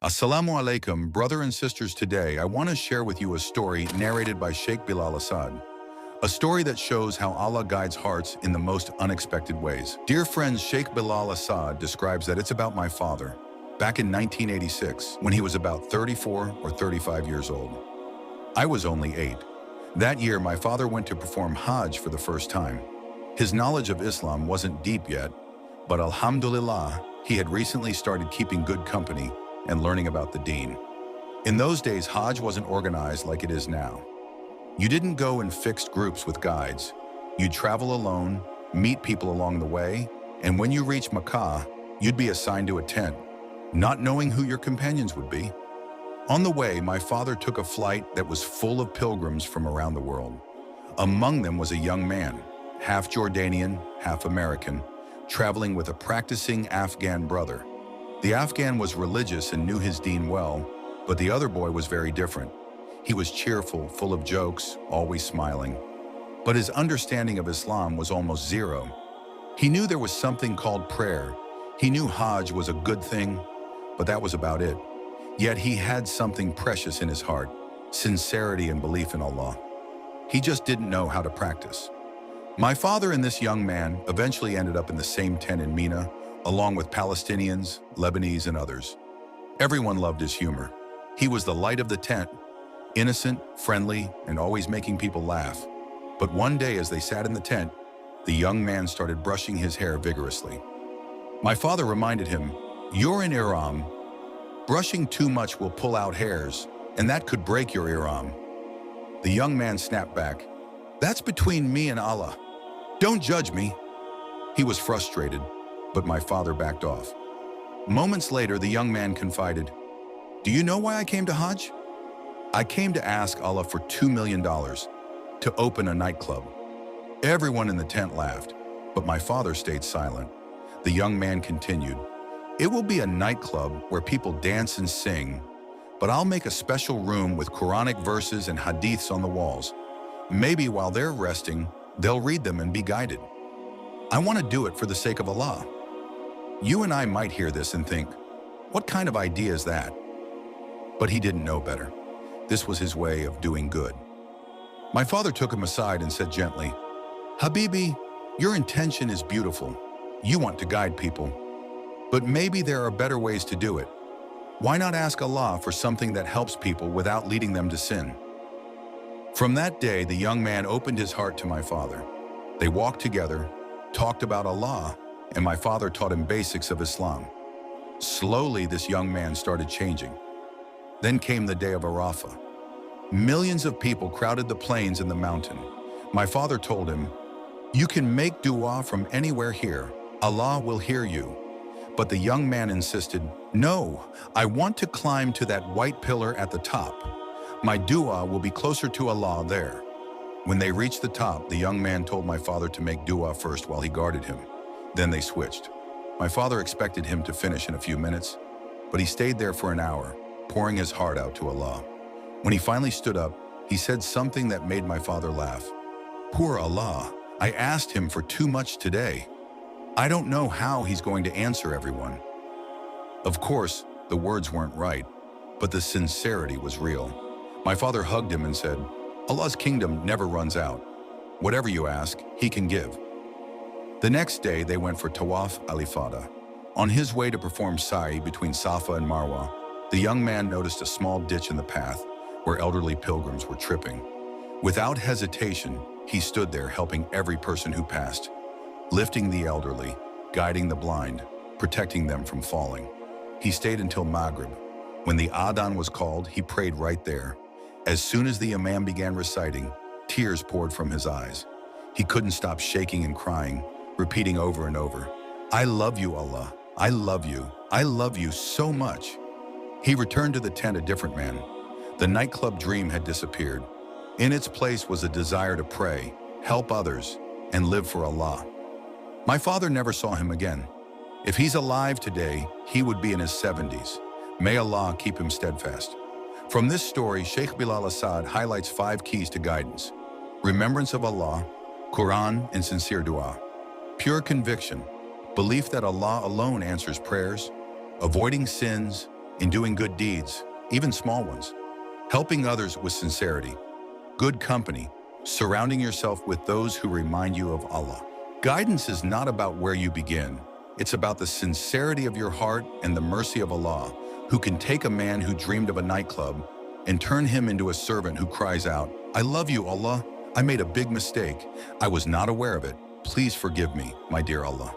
Assalamu alaikum, brother and sisters. Today, I want to share with you a story narrated by Sheikh Bilal Assad. A story that shows how Allah guides hearts in the most unexpected ways. Dear friends, Sheikh Bilal Assad describes that it's about my father, back in 1986, when he was about 34 or 35 years old. I was only 8. That year, my father went to perform Hajj for the first time. His knowledge of Islam wasn't deep yet, but alhamdulillah, he had recently started keeping good company and learning about the deen. In those days, Hajj wasn't organized like it is now. You didn't go in fixed groups with guides. You'd travel alone, meet people along the way, and when you reached Mecca, you'd be assigned to a tent, not knowing who your companions would be. On the way, my father took a flight that was full of pilgrims from around the world. Among them was a young man, half Jordanian, half American, traveling with a practicing Afghan brother. The Afghan was religious and knew his deen well, but the other boy was very different. He was cheerful, full of jokes, always smiling. But his understanding of Islam was almost zero. He knew there was something called prayer. He knew Hajj was a good thing, but that was about it. Yet he had something precious in his heart, sincerity and belief in Allah. He just didn't know how to practice. My father and this young man eventually ended up in the same tent in Mina, along with Palestinians, Lebanese, and others. Everyone loved his humor. He was the light of the tent, innocent, friendly, and always making people laugh. But one day as they sat in the tent, the young man started brushing his hair vigorously. My father reminded him, "You're in Ihram. Brushing too much will pull out hairs, and that could break your Ihram." The young man snapped back, "That's between me and Allah. Don't judge me." He was frustrated, but my father backed off. Moments later, the young man confided, "Do you know why I came to Hajj? I came to ask Allah for $2 million to open a nightclub." Everyone in the tent laughed, but my father stayed silent. The young man continued, "It will be a nightclub where people dance and sing, but I'll make a special room with Quranic verses and hadiths on the walls. Maybe while they're resting, they'll read them and be guided. I want to do it for the sake of Allah." You and I might hear this and think, what kind of idea is that? But he didn't know better. This was his way of doing good. My father took him aside and said gently, "Habibi, your intention is beautiful. You want to guide people. But maybe there are better ways to do it. Why not ask Allah for something that helps people without leading them to sin?" From that day, the young man opened his heart to my father. They walked together, talked about Allah, and my father taught him basics of Islam. Slowly, this young man started changing. Then came the day of Arafah. Millions of people crowded the plains and the mountain. My father told him, "You can make dua from anywhere here. Allah will hear you." But the young man insisted, "No, I want to climb to that white pillar at the top. My dua will be closer to Allah there." When they reached the top, the young man told my father to make dua first while he guarded him. Then they switched. My father expected him to finish in a few minutes, but he stayed there for an hour, pouring his heart out to Allah. When he finally stood up, he said something that made my father laugh. "Poor Allah, I asked him for too much today. I don't know how he's going to answer everyone." Of course, the words weren't right, but the sincerity was real. My father hugged him and said, "Allah's kingdom never runs out. Whatever you ask, He can give." The next day, they went for Tawaf al-Ifada. On his way to perform Sa'i between Safa and Marwa, the young man noticed a small ditch in the path where elderly pilgrims were tripping. Without hesitation, he stood there helping every person who passed, lifting the elderly, guiding the blind, protecting them from falling. He stayed until Maghrib. When the Adhan was called, he prayed right there. As soon as the Imam began reciting, tears poured from his eyes. He couldn't stop shaking and crying, repeating over and over, "I love you, Allah. I love you. I love you so much." He returned to the tent a different man. The nightclub dream had disappeared. In its place was a desire to pray, help others, and live for Allah. My father never saw him again. If he's alive today, he would be in his 70s. May Allah keep him steadfast. From this story, Sheikh Bilal Assad highlights 5 keys to guidance: remembrance of Allah, Quran, and sincere dua; pure conviction, belief that Allah alone answers prayers; avoiding sins; in doing good deeds, even small ones, helping others with sincerity, good company, surrounding yourself with those who remind you of Allah. Guidance is not about where you begin. It's about the sincerity of your heart and the mercy of Allah, who can take a man who dreamed of a nightclub and turn him into a servant who cries out, "I love you, Allah. I made a big mistake. I was not aware of it. Please forgive me, my dear Allah."